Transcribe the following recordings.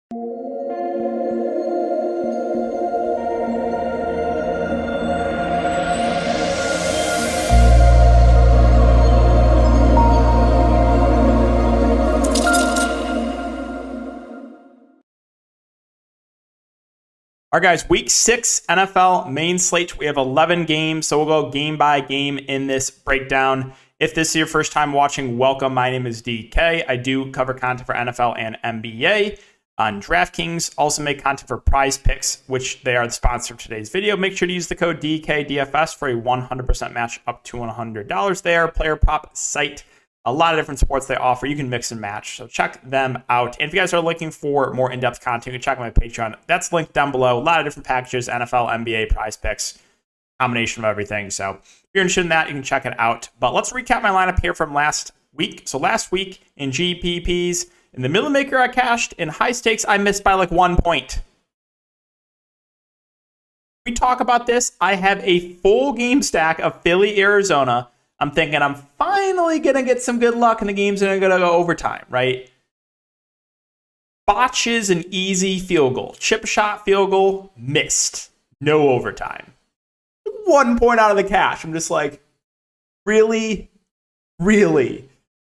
All right, guys, week 6 NFL main slate. We have 11 games, so we'll go game by game in this breakdown. If this is your first time watching, welcome. My name is DK. I do cover content for NFL and NBA on Draftkings. Also make content for Prize Picks, which they are the sponsor of today's video. Make sure to use the code DKDFS for a 100% match up to $100 there. Player prop site. A lot of different sports they offer. You can mix and match. So check them out. And if you guys are looking for more in-depth content, you can check my Patreon. That's linked down below. A lot of different packages, NFL, NBA, Prize Picks, combination of everything. So if you're interested in that, you can check it out. But let's recap my lineup here from last week. So last week in GPPs, in the middle maker I cashed. In high stakes, I missed by like 1 point. We talk about this. I have a full game stack of Philly, Arizona. I'm thinking I'm finally going to get some good luck and the game's going to go overtime, right? Botches an easy field goal. Chip shot field goal, missed. No overtime. 1 point out of the cash. I'm just like, really? Really?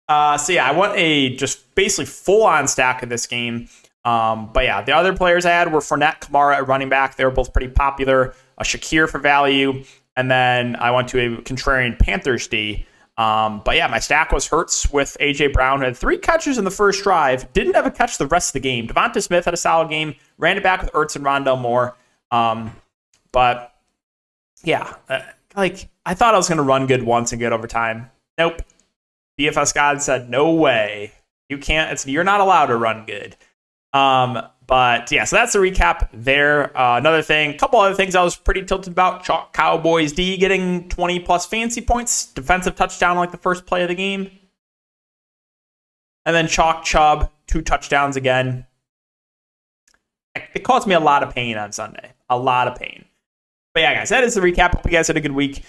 So yeah, I want a just basically full-on stack of this game. But yeah, the other players I had were Fournette, Kamara at running back. They were both pretty popular. A Shakir for value. And then I went to a contrarian Panthers D. But yeah, my stack was Hurts with A.J. Brown. Had 3 catches in the first drive. Didn't have a catch the rest of the game. Devonta Smith had a solid game. Ran it back with Hurts and Rondell Moore. But yeah, I thought I was going to run good once and get overtime. Nope. DFS God said, no way. You can't. You're not allowed to run good. But yeah, so that's the recap there. Another thing, a couple other things I was pretty tilted about. Chalk Cowboys D getting 20 plus fantasy points. Defensive touchdown like the first play of the game. And then Chalk Chubb, 2 touchdowns again. It caused me a lot of pain on Sunday. A lot of pain. But yeah, guys, that is the recap. Hope you guys had a good week.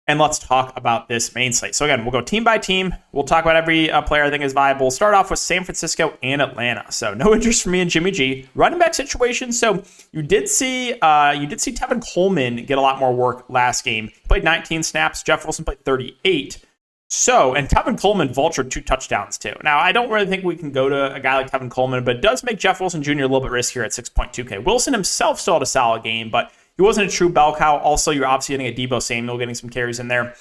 And let's talk about this main slate. So again, we'll go team by team. We'll talk about every player I think is viable. We'll start off with San Francisco and Atlanta. So no interest for me in Jimmy G. Running back situation. So you did see Tevin Coleman get a lot more work last game. He played 19 snaps. Jeff Wilson played 38. So, and Tevin Coleman vultured 2 touchdowns too. Now, I don't really think we can go to a guy like Tevin Coleman, but it does make Jeff Wilson Jr. a little bit riskier at 6.2K. Wilson himself still had a solid game, but he wasn't a true bell cow. Also, you're obviously getting a Deebo Samuel getting some carries in there.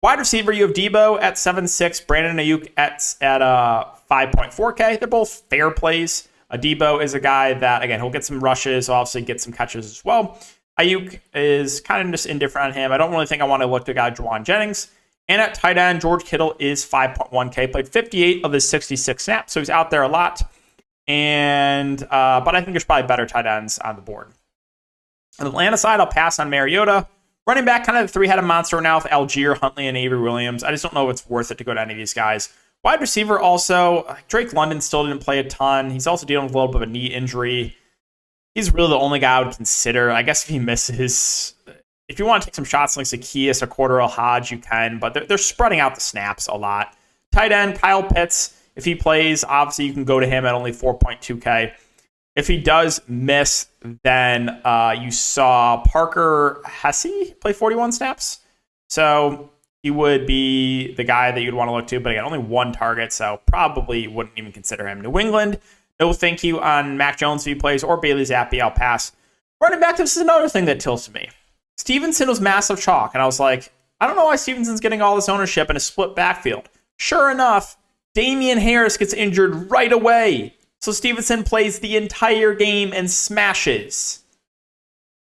Wide receiver, you have Deebo at 7.6, Brandon Ayuk at 5.4K. They're both fair plays. Deebo is a guy that, again, he'll get some rushes, he'll obviously get some catches as well. Ayuk is kind of just indifferent on him. I don't really think I want to look to a guy, Juwan Jennings. And at tight end, George Kittle is 5.1K. Played 58 of his 66 snaps, so he's out there a lot. And but I think there's probably better tight ends on the board. On the Atlanta side, I'll pass on Mariota. Running back, kind of the 3-headed monster now with Algier, Huntley, and Avery Williams. I just don't know if it's worth it to go to any of these guys. Wide receiver also, Drake London still didn't play a ton. He's also dealing with a little bit of a knee injury. He's really the only guy I would consider. I guess if he misses, if you want to take some shots like Zacchaeus or Cordero Hodge, you can, but they're spreading out the snaps a lot. Tight end, Kyle Pitts. If he plays, obviously you can go to him at only 4.2K. If he does miss, then you saw Parker Hesse play 41 snaps. So he would be the guy that you'd want to look to. But again, only 1 target, so probably wouldn't even consider him. New England, no thank you on Mac Jones if he plays, or Bailey Zappi, I'll pass. Running back, this is another thing that tilts me. Stevenson was massive chalk, and I was like, I don't know why Stevenson's getting all this ownership in a split backfield. Sure enough, Damian Harris gets injured right away. So Stevenson plays the entire game and smashes.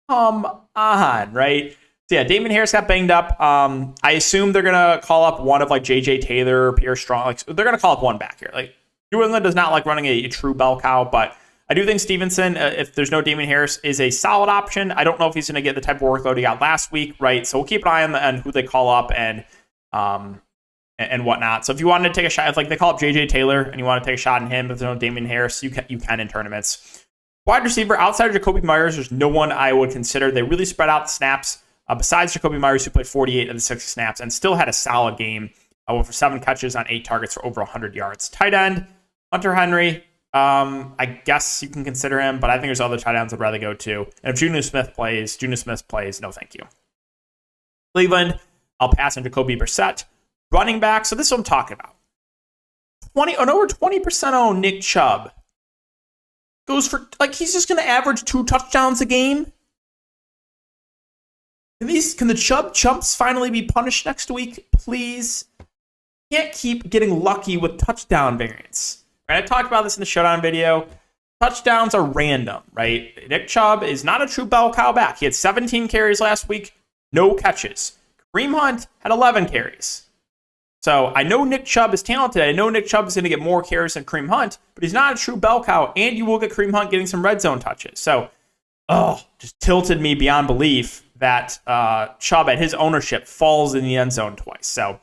Come on, right? So yeah, Damian Harris got banged up. I assume they're going to call up one of like J.J. Taylor, Pierre Strong. Like, they're going to call up one back here. Like, New England does not like running a true bell cow, but I do think Stevenson, if there's no Damian Harris, is a solid option. I don't know if he's going to get the type of workload he got last week, right? So we'll keep an eye on who they call up and whatnot. So if you wanted to take a shot, if like they call up J.J. Taylor and you want to take a shot on him, but there's no Damian Harris, you can in tournaments. Wide receiver, outside of Jacoby Myers, there's no one I would consider. They really spread out the snaps. Besides Jacoby Myers, who played 48 of the 60 snaps and still had a solid game, went for 7 catches on 8 targets for over 100 yards. Tight end, Hunter Henry, I guess you can consider him, but I think there's other tight ends I'd rather go to. And if Juju Smith plays, no thank you. Cleveland, I'll pass on Jacoby Brissett. Running back, so this is what I'm talking about. Over 20% on Nick Chubb. Goes for, he's just going to average 2 touchdowns a game. Can the Chubb chumps finally be punished next week, please? Can't keep getting lucky with touchdown variants. Right? I talked about this in the Showdown video. Touchdowns are random, right? Nick Chubb is not a true bell cow back. He had 17 carries last week, no catches. Kareem Hunt had 11 carries. So I know Nick Chubb is talented. I know Nick Chubb is going to get more carries than Kareem Hunt, but he's not a true bell cow, and you will get Kareem Hunt getting some red zone touches. So, just tilted me beyond belief that Chubb at his ownership falls in the end zone twice. So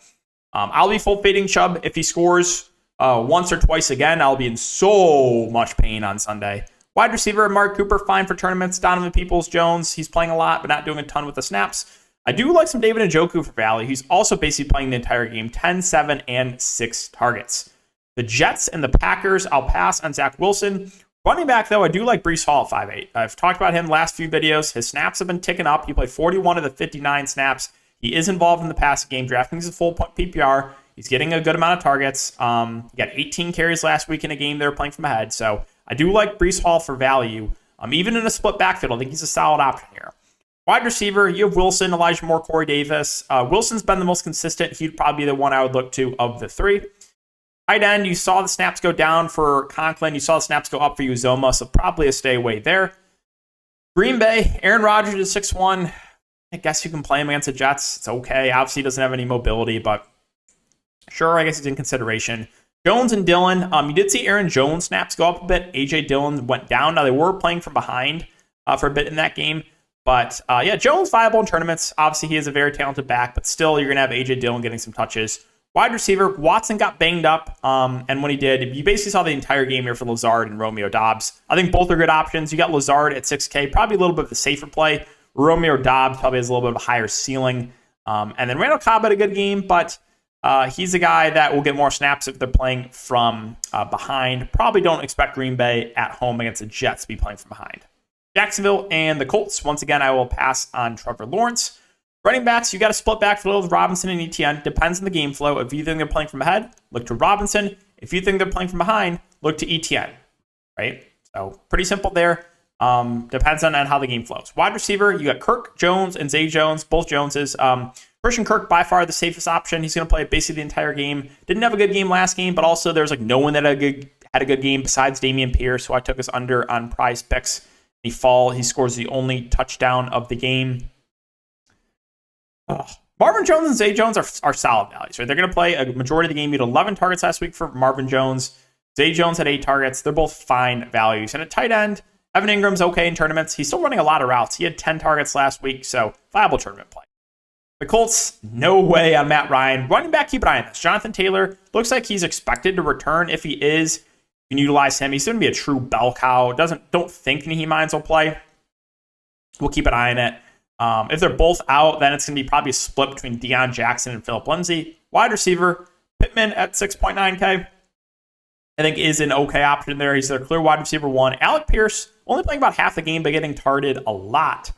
I'll be full fading Chubb. If he scores once or twice again, I'll be in so much pain on Sunday. Wide receiver, Mark Cooper, fine for tournaments. Donovan Peoples-Jones, he's playing a lot, but not doing a ton with the snaps. I do like some David Njoku for value. He's also basically playing the entire game, 10, 7, and 6 targets. The Jets and the Packers, I'll pass on Zach Wilson. Running back, though, I do like Breece Hall at 5'8". I've talked about him last few videos. His snaps have been ticking up. He played 41 of the 59 snaps. He is involved in the passing game. Draftkings is a full point PPR. He's getting a good amount of targets. He got 18 carries last week in a game they were playing from ahead. So I do like Breece Hall for value. Even in a split backfield, I think he's a solid option here. Wide receiver, you have Wilson, Elijah Moore, Corey Davis. Wilson's been the most consistent. He'd probably be the one I would look to of the 3. Tight end, you saw the snaps go down for Conklin. You saw the snaps go up for Uzoma, so probably a stay away there. Green Bay, Aaron Rodgers is 6'1". I guess you can play him against the Jets. It's okay. Obviously, he doesn't have any mobility, but sure, I guess he's in consideration. Jones and Dillon, you did see Aaron Jones snaps go up a bit. A.J. Dillon went down. Now, they were playing from behind for a bit in that game. But, Jones viable in tournaments. Obviously, he is a very talented back, but still, you're going to have A.J. Dillon getting some touches. Wide receiver, Watson got banged up, and when he did, you basically saw the entire game here for Lazard and Romeo Doubs. I think both are good options. You got Lazard at 6K, probably a little bit of a safer play. Romeo Doubs probably has a little bit of a higher ceiling. And then Randall Cobb had a good game, but he's a guy that will get more snaps if they're playing from behind. Probably don't expect Green Bay at home against the Jets to be playing from behind. Jacksonville and the Colts. Once again, I will pass on Trevor Lawrence. Running backs, you got to split backfield with Robinson and Etienne. Depends on the game flow. If you think they're playing from ahead, look to Robinson. If you think they're playing from behind, look to Etienne. Right? So pretty simple there. Depends on how the game flows. Wide receiver, you got Kirk Jones and Zay Jones, both Joneses. Christian Kirk, by far the safest option. He's going to play basically the entire game. Didn't have a good game last game, but also there's no one that had a good game besides Dameon Pierce, who I took us under on Prize Picks. He scores the only touchdown of the game. Marvin Jones and Zay Jones are solid values, right? They're going to play a majority of the game. He had 11 targets last week for Marvin Jones. Zay Jones had 8 targets. They're both fine values. And at tight end, Evan Ingram's okay in tournaments. He's still running a lot of routes. He had 10 targets last week, so viable tournament play. The Colts, no way on Matt Ryan. Running back, keep an eye on this. Jonathan Taylor looks like he's expected to return. If he is, you can utilize him. He's going to be a true bell cow. Don't think Nyheim Hines will play. We'll keep an eye on it. If they're both out, then it's going to be probably a split between Deion Jackson and Phillip Lindsay. Wide receiver, Pittman at 6.9K, I think is an okay option there. He's their clear wide receiver 1. Alec Pierce, only playing about half the game, but getting targeted a lot.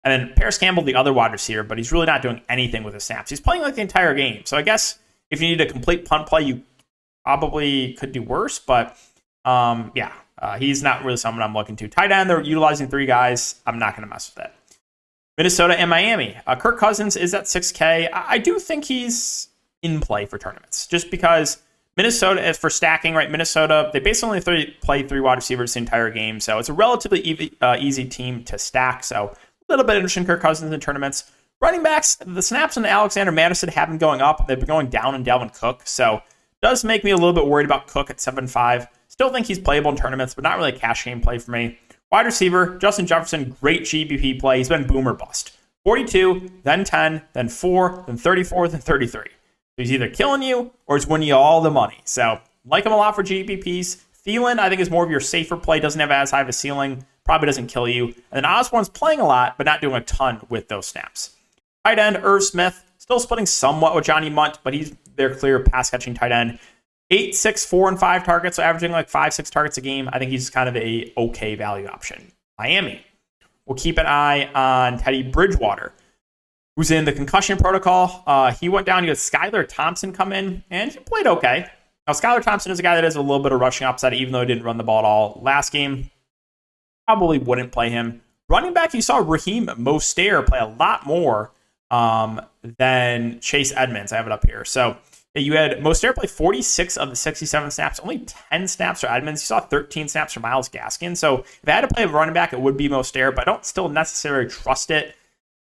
And then Paris Campbell, the other wide receiver, but he's really not doing anything with his snaps. He's playing like the entire game. So I guess if you need a complete punt play, you probably could do worse. But he's not really someone I'm looking to. Tight end, they're utilizing 3 guys. I'm not going to mess with it. Minnesota and Miami. Kirk Cousins is at 6K. I do think he's in play for tournaments, just because Minnesota is for stacking, right? Minnesota, they basically only play 3 wide receivers the entire game, so it's a relatively easy team to stack. So a little bit interesting Kirk Cousins in tournaments. Running backs, the snaps on Alexander Mattison have been going up. They've been going down in Dalvin Cook, so it does make me a little bit worried about Cook at 7.5. Still think he's playable in tournaments, but not really a cash game play for me. Wide receiver, Justin Jefferson, great GBP play. He's been boomer bust. 42, then 10, then 4, then 34, then 33. So he's either killing you or he's winning you all the money. So like him a lot for GBPs. Thielen, I think, is more of your safer play. Doesn't have as high of a ceiling. Probably doesn't kill you. And then Osborne's playing a lot, but not doing a ton with those snaps. Tight end, Irv Smith, still splitting somewhat with Johnny Munt, but he's their clear pass-catching tight end. 8, 6, 4, and 5 targets, so averaging like 5, 6 targets a game. I think he's kind of a okay value option. Miami. We'll keep an eye on Teddy Bridgewater, who's in the concussion protocol. He went down. You had Skylar Thompson come in, and he played okay. Now, Skylar Thompson is a guy that has a little bit of rushing upside, even though he didn't run the ball at all last game. Probably wouldn't play him. Running back, you saw Raheem Mostert play a lot more than Chase Edmonds. I have it up here. So you had Mostert play 46 of the 67 snaps, only 10 snaps for Edmonds. You saw 13 snaps for Myles Gaskin. So if I had to play a running back, it would be Mostert, but I don't still necessarily trust it.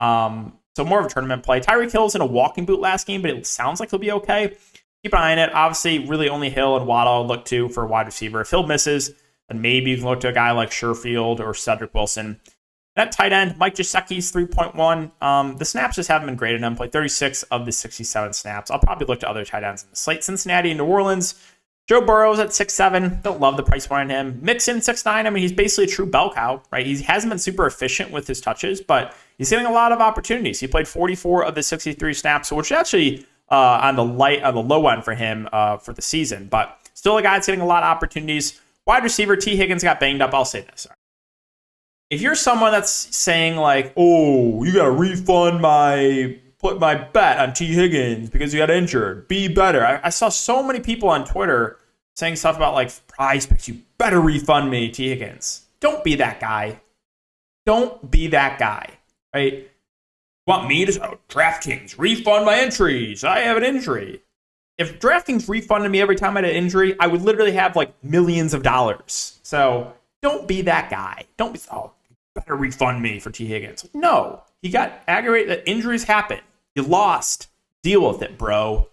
So more of a tournament play. Tyreek Hill's in a walking boot last game, but it sounds like he'll be okay. Keep an eye on it. Obviously, really only Hill and Waddle look to for a wide receiver. If Hill misses, then maybe you can look to a guy like Sherfield or Cedric Wilson. That tight end, Mike Gesicki's 3.1. The snaps just haven't been great in him. Played 36 of the 67 snaps. I'll probably look to other tight ends in the slate. Cincinnati and New Orleans. Joe Burrow's at 6'7". Don't love the price point on him. Mixon 6'9". I mean, he's basically a true bell cow, right? He hasn't been super efficient with his touches, but he's getting a lot of opportunities. He played 44 of the 63 snaps, which is actually on the low end for him for the season. But still a guy that's getting a lot of opportunities. Wide receiver T. Higgins got banged up. I'll say this. If you're someone that's saying like, oh, you got to put my bet on T. Higgins because you got injured, be better. I saw so many people on Twitter saying stuff about like prize picks. You better refund me, T. Higgins. Don't be that guy. Don't be that guy, right? You want me to DraftKings refund my entries? I have an injury. If DraftKings refunded me every time I had an injury, I would literally have like millions of dollars. So don't be that guy. Don't be, oh, better refund me for T. Higgins. No, he got aggravated. That injuries happen. You lost. Deal with it, bro.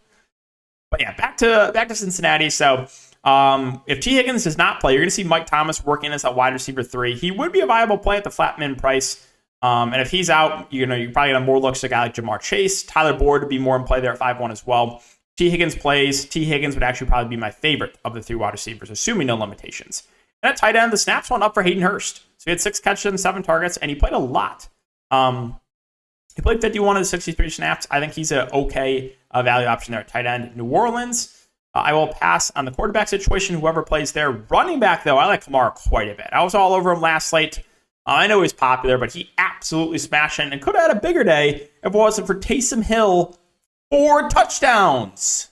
But yeah, back to Cincinnati. So if T. Higgins does not play, you're going to see Mike Thomas working as a wide receiver 3. He would be a viable play at the flat min price. And if he's out, you're probably going to more looks at a guy like Jamar Chase. Tyler Boyd would be more in play there at 5-1 as well. T. Higgins plays. T. Higgins would actually probably be my favorite of the 3 wide receivers, assuming no limitations. And at tight end, the snaps went up for Hayden Hurst. So he had 6 catches and 7 targets, and he played a lot. He played 51 of the 63 snaps. I think he's an okay value option there at tight end. New Orleans, I will pass on the quarterback situation, whoever plays there. Running back, though, I like Kamara quite a bit. I was all over him last slate. I know he's popular, but he absolutely smashed it and could have had a bigger day if it wasn't for Taysom Hill. 4 touchdowns.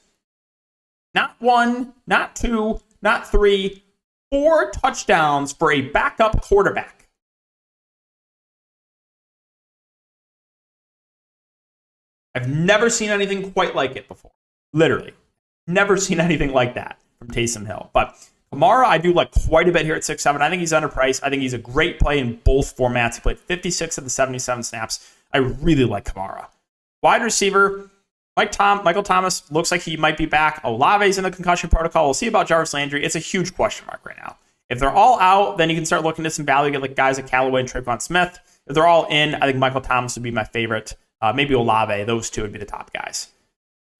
Not 1, not 2, not 3. 4 touchdowns for a backup quarterback. I've never seen anything quite like it before. Literally. Never seen anything like that from Taysom Hill. But Kamara, I do like quite a bit here at 6'7". I think he's underpriced. I think he's a great play in both formats. He played 56 of the 77 snaps. I really like Kamara. Wide receiver, Michael Thomas looks like he might be back. Olave's in the concussion protocol. We'll see about Jarvis Landry. It's a huge question mark right now. If they're all out, then you can start looking at some value. Get like guys like Callaway and Tre'Quan Smith. If they're all in, I think Michael Thomas would be my favorite. Maybe Olave. Those 2 would be the top guys.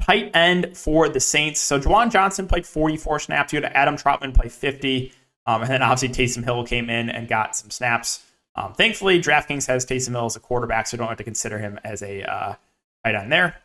Tight end for the Saints. So Juwan Johnson played 44 snaps. You had Adam Trautman play 50. And then obviously Taysom Hill came in and got some snaps. Thankfully, DraftKings has Taysom Hill as a quarterback, so don't have to consider him as a tight end there.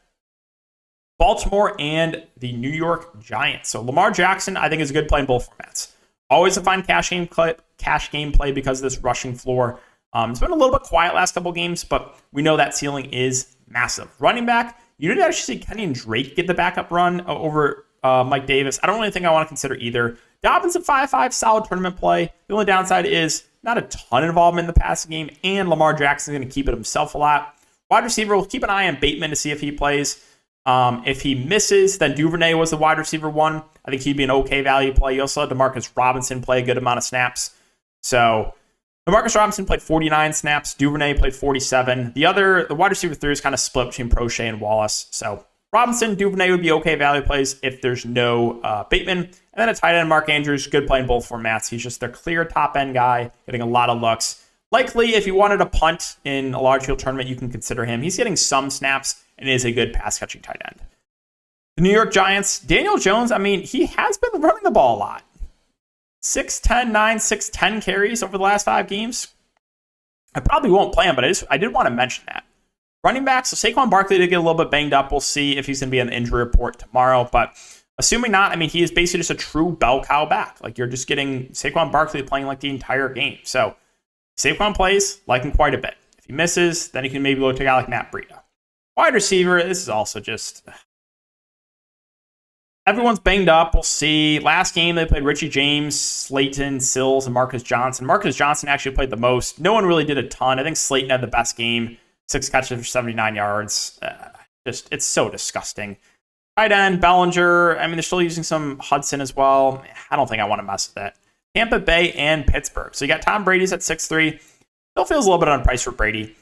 Baltimore and the New York Giants. So Lamar Jackson, I think, is a good play in both formats. Always a fine cash game play because of this rushing floor. It's been a little bit quiet last couple games, but we know that ceiling is massive. Running back, you didn't actually see Kenny and Drake get the backup run over Mike Davis. I don't really think I want to consider either. Dobbins at 5-5, solid tournament play. The only downside is not a ton of involvement in the passing game, and Lamar Jackson's going to keep it himself a lot. Wide receiver, we'll keep an eye on Bateman to see if he plays. If he misses, then Duvernay was the wide receiver 1. I think he'd be an okay value play. You also had Demarcus Robinson play a good amount of snaps. So Demarcus Robinson played 49 snaps. Duvernay played 47. The wide receiver 3 is kind of split between Prochet and Wallace. So Robinson, Duvernay would be okay value plays if there's no Bateman. And then a tight end, Mark Andrews, good play in both formats. He's just their clear top end guy, getting a lot of looks. Likely, if you wanted a punt in a large field tournament, you can consider him. He's getting some snaps and is a good pass catching tight end. The New York Giants, Daniel Jones, I mean, he has been running the ball a lot. 6'10", 9, 6'10 carries over the last 5 games. I probably won't play him, but I did want to mention that. Running backs, so Saquon Barkley did get a little bit banged up. We'll see if he's going to be on the injury report tomorrow. But Assuming not, I mean, he is basically just a true bell cow back. Like, you're just getting Saquon Barkley playing like the entire game. So Saquon plays, like him quite a bit. If he misses, then you can maybe look to a guy like Matt Breida. Wide receiver, this is also just... Everyone's banged up. We'll see. Last game, they played Richie James, Slayton, Sills, and Marcus Johnson. Marcus Johnson actually played the most. No one really did a ton. I think Slayton had the best game. 6 catches for 79 yards. It's so disgusting. Tight end, Bellinger. I mean, they're still using some Hudson as well. I don't think I want to mess with that. Tampa Bay and Pittsburgh. So you got Tom Brady's at 6'3". Still feels a little bit unpriced for Brady.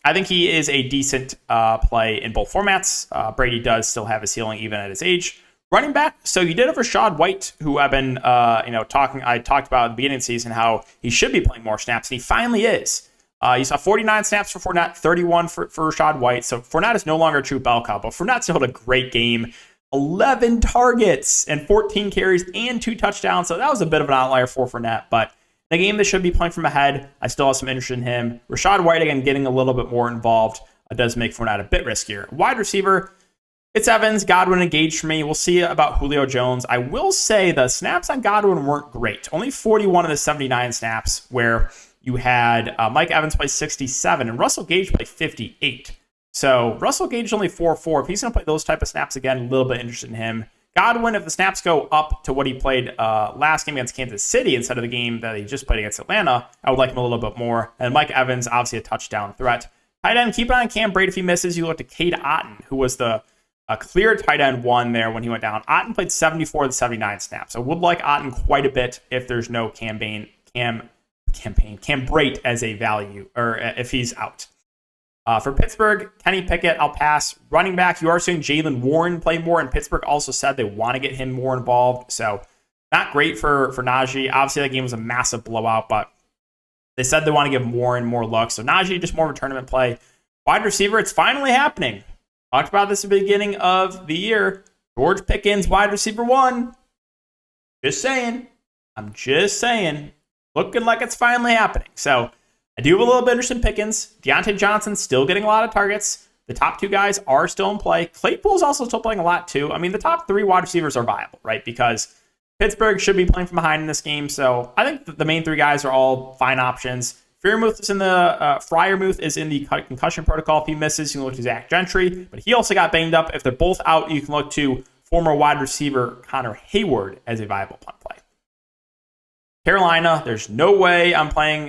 I think he is a decent play in both formats. Brady does still have a ceiling even at his age. Running back, so you did have Rachaad White, who I've been I talked about at the beginning of the season how he should be playing more snaps, and he finally is. You saw 49 snaps for Fournette, 31 for Rachaad White. So Fournette is no longer a true bell cow, but Fournette still had a great game. 11 targets and 14 carries and 2 touchdowns. So that was a bit of an outlier for Fournette, but the game that should be playing from ahead, I still have some interest in him. Rachaad White, again, getting a little bit more involved. Does make Fournette a bit riskier. Wide receiver, it's Evans, Godwin engaged for me. We'll see about Julio Jones. I will say the snaps on Godwin weren't great. Only 41 of the 79 snaps where you had Mike Evans play 67 and Russell Gage play 58. So Russell Gage only 4-4. If he's going to play those type of snaps again, a little bit interested in him. Godwin, if the snaps go up to what he played last game against Kansas City instead of the game that he just played against Atlanta, I would like him a little bit more. And Mike Evans, obviously a touchdown threat. Tight end, keep an eye on Cam Brate if he misses. You look to Cade Otton, who was the clear tight end 1 there when he went down. Otton played 74 of the 79 snaps. I would like Otton quite a bit if there's no Cam Brate as a value, or if he's out. For Pittsburgh, Kenny Pickett, I'll pass. Running back, you are seeing Jaylen Warren play more, and Pittsburgh also said they want to get him more involved. So not great for Najee. Obviously, that game was a massive blowout, but they said they want to give Warren more looks. So Najee, just more of a tournament play. Wide receiver, it's finally happening. Talked about this at the beginning of the year. George Pickens, wide receiver 1. Just saying. I'm just saying. Looking like it's finally happening. So I do have a little bit interest in Pickens. Deontay Johnson still getting a lot of targets. The top 2 guys are still in play. Claypool's also still playing a lot too. I mean, the top 3 wide receivers are viable, right? Because Pittsburgh should be playing from behind in this game. So I think the main 3 guys are all fine options. Freiermuth is in the concussion protocol. If he misses, you can look to Zach Gentry, but he also got banged up. If they're both out, you can look to former wide receiver Connor Hayward as a viable punt play. Carolina, there's no way I'm playing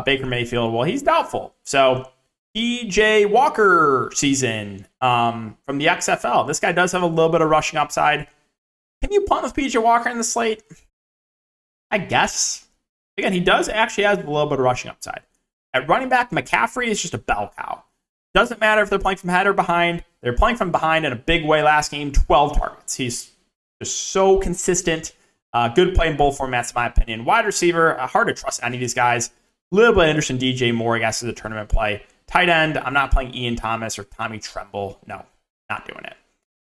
Baker Mayfield. Well, he's doubtful. So PJ Walker season from the XFL. This guy does have a little bit of rushing upside. Can you punt with PJ Walker in the slate? I guess. Again, he does actually have a little bit of rushing upside. At running back, McCaffrey is just a bell cow. Doesn't matter if they're playing from head or behind. They're playing from behind in a big way last game, 12 targets. He's just so consistent. Good play in both formats, in my opinion. Wide receiver, hard to trust any of these guys. A little bit of interest in DJ Moore, I guess, as a tournament play. Tight end, I'm not playing Ian Thomas or Tommy Tremble. No, not doing it.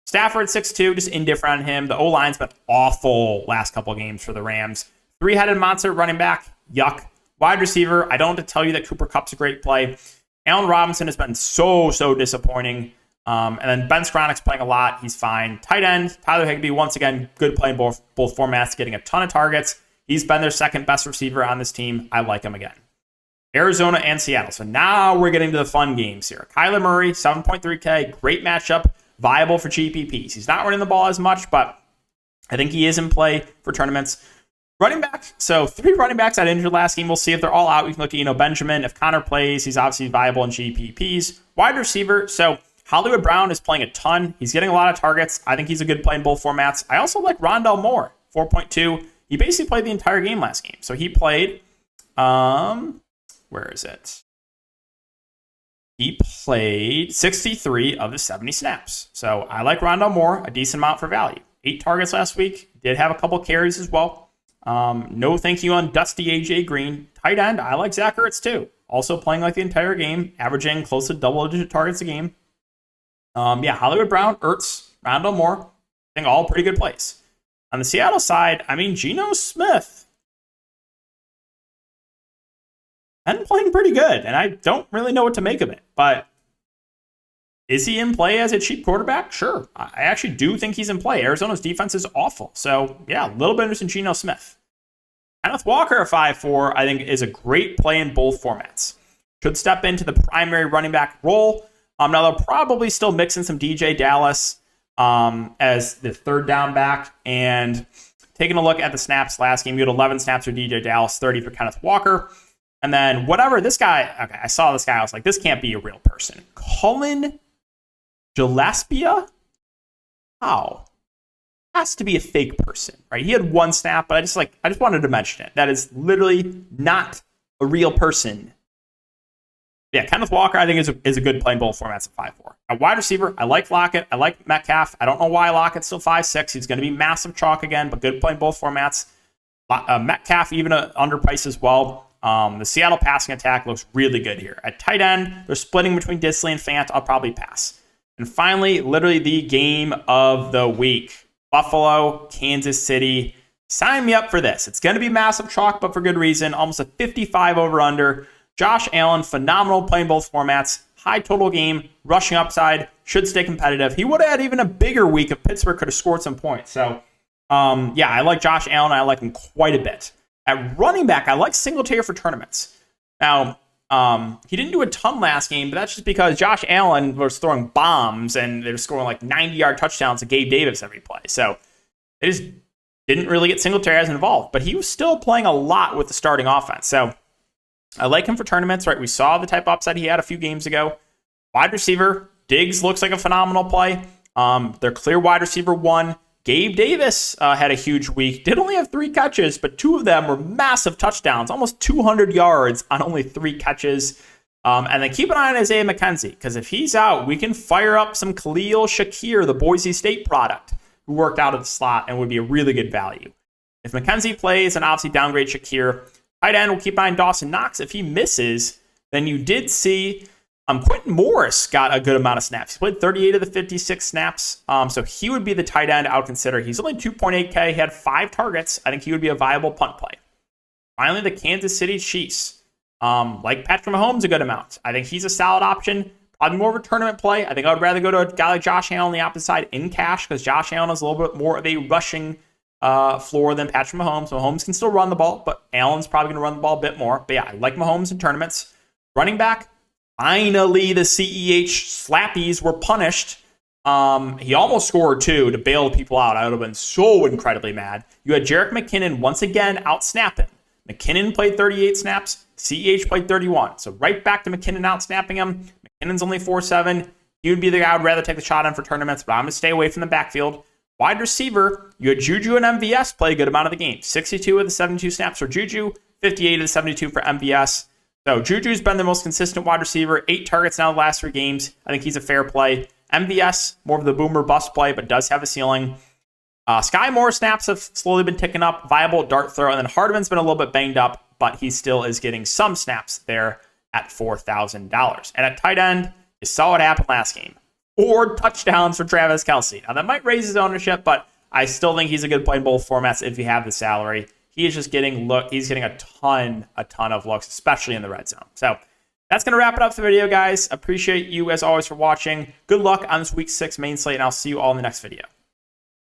Stafford, 6'2", just indifferent on him. The O-line's been awful last couple of games for the Rams. 3-headed monster running back, yuck. Wide receiver, I don't have to tell you that Cooper Kupp's a great play. Allen Robinson has been so disappointing. And then Ben Skronik's playing a lot. He's fine. Tight end, Tyler Higbee, once again, good play in both formats, getting a ton of targets. He's been their second best receiver on this team. I like him again. Arizona and Seattle. So now we're getting to the fun games here. Kyler Murray, 7.3K, great matchup, viable for GPPs. He's not running the ball as much, but I think he is in play for tournaments. Running back, so 3 running backs got injured last game. We'll see if they're all out. We can look at Benjamin. If Connor plays, he's obviously viable in GPPs. Wide receiver, so Hollywood Brown is playing a ton. He's getting a lot of targets. I think he's a good play in both formats. I also like Rondell Moore, 4.2. He basically played the entire game last game. So he played, where is it? He played 63 of the 70 snaps. So I like Rondell Moore, a decent amount for value. 8 targets last week. Did have a couple carries as well. No thank you on Dusty AJ Green. Tight end, I like Zach Ertz too. Also playing like the entire game, averaging close to double-digit targets a game. Hollywood Brown, Ertz, Rondell Moore, I think all pretty good plays. On the Seattle side, I mean, Geno Smith, been playing pretty good, and I don't really know what to make of it. But Is he in play as a cheap quarterback? Sure. I actually do think he's in play. Arizona's defense is awful. So, yeah, a little bit interested in Geno Smith. Kenneth Walker at 5'4", I think, is a great play in both formats. Should step into the primary running back role. Now, they'll probably still mix in some DJ Dallas as the third down back. And taking a look at the snaps last game, you had 11 snaps for DJ Dallas, 30 for Kenneth Walker. And then whatever, this guy, okay, I saw this guy. I was like, this can't be a real person. Cullen Gillespie? How? Has to be a fake person, right? He had one snap, but I just wanted to mention it. That is literally not a real person. Yeah, Kenneth Walker, I think, is a good play in both formats at 5'4". At wide receiver, I like Lockett. I like Metcalf. I don't know why Lockett's still 5'6". He's going to be massive chalk again, but good play in both formats. Metcalf, even underpriced as well. The Seattle passing attack looks really good here. At tight end, they're splitting between Disley and Fant. I'll probably pass. And finally, literally the game of the week. Buffalo, Kansas City. Sign me up for this. It's going to be massive chalk, but for good reason. Almost a 55 over-under. Josh Allen, phenomenal play in both formats. High total game, rushing upside, should stay competitive. He would have had even a bigger week if Pittsburgh could have scored some points. So, yeah, I like Josh Allen. I like him quite a bit. At running back, I like Singletary for tournaments. Now, he didn't do a ton last game, but that's just because Josh Allen was throwing bombs and they're scoring like 90-yard touchdowns to Gabe Davis every play. So they just didn't really get Singletary as involved, but he was still playing a lot with the starting offense. So I like him for tournaments, right? We saw the type of upside he had a few games ago. Wide receiver, Diggs looks like a phenomenal play. They're clear wide receiver 1. Gabe Davis had a huge week. Did only have 3 catches, but 2 of them were massive touchdowns, almost 200 yards on only 3 catches. And then keep an eye on Isaiah McKenzie, because if he's out, we can fire up some Khalil Shakir, the Boise State product, who worked out of the slot and would be a really good value. If McKenzie plays, then obviously downgrade Shakir. Tight end, we'll keep an eye on Dawson Knox. If he misses, then you did see Quentin Morris got a good amount of snaps. He played 38 of the 56 snaps, so he would be the tight end I would consider. He's only 2.8K. He had 5 targets. I think he would be a viable punt play. Finally, the Kansas City Chiefs. Like Patrick Mahomes a good amount. I think he's a solid option. Probably more of a tournament play. I think I would rather go to a guy like Josh Allen on the opposite side in cash, because Josh Allen is a little bit more of a rushing floor than Patrick Mahomes. Mahomes can still run the ball, but Allen's probably going to run the ball a bit more. But yeah, I like Mahomes in tournaments. Running back. Finally, the CEH slappies were punished. He almost scored 2 to bail people out. I would have been so incredibly mad. You had Jerick McKinnon once again out-snap him. McKinnon played 38 snaps. CEH played 31. So right back to McKinnon out-snapping him. McKinnon's only 4.7. He would be the guy I would rather take the shot on for tournaments, but I'm going to stay away from the backfield. Wide receiver, you had Juju and MVS play a good amount of the game. 62 of the 72 snaps for Juju, 58 of the 72 for MVS. So Juju's been the most consistent wide receiver, 8 targets now the last 3 games. I think he's a fair play. MVS, more of the boomer bust play, but does have a ceiling. Sky Moore snaps have slowly been ticking up, viable dart throw, and then Hardman's been a little bit banged up, but he still is getting some snaps there at $4,000. And at tight end, you saw what happened last game. 4 touchdowns for Travis Kelce. Now that might raise his ownership, but I still think he's a good play in both formats if you have the salary. He is just getting he's getting a ton of looks, especially in the red zone. So that's going to wrap it up for the video, guys. Appreciate you, as always, for watching. Good luck on this Week 6 main slate, and I'll see you all in the next video.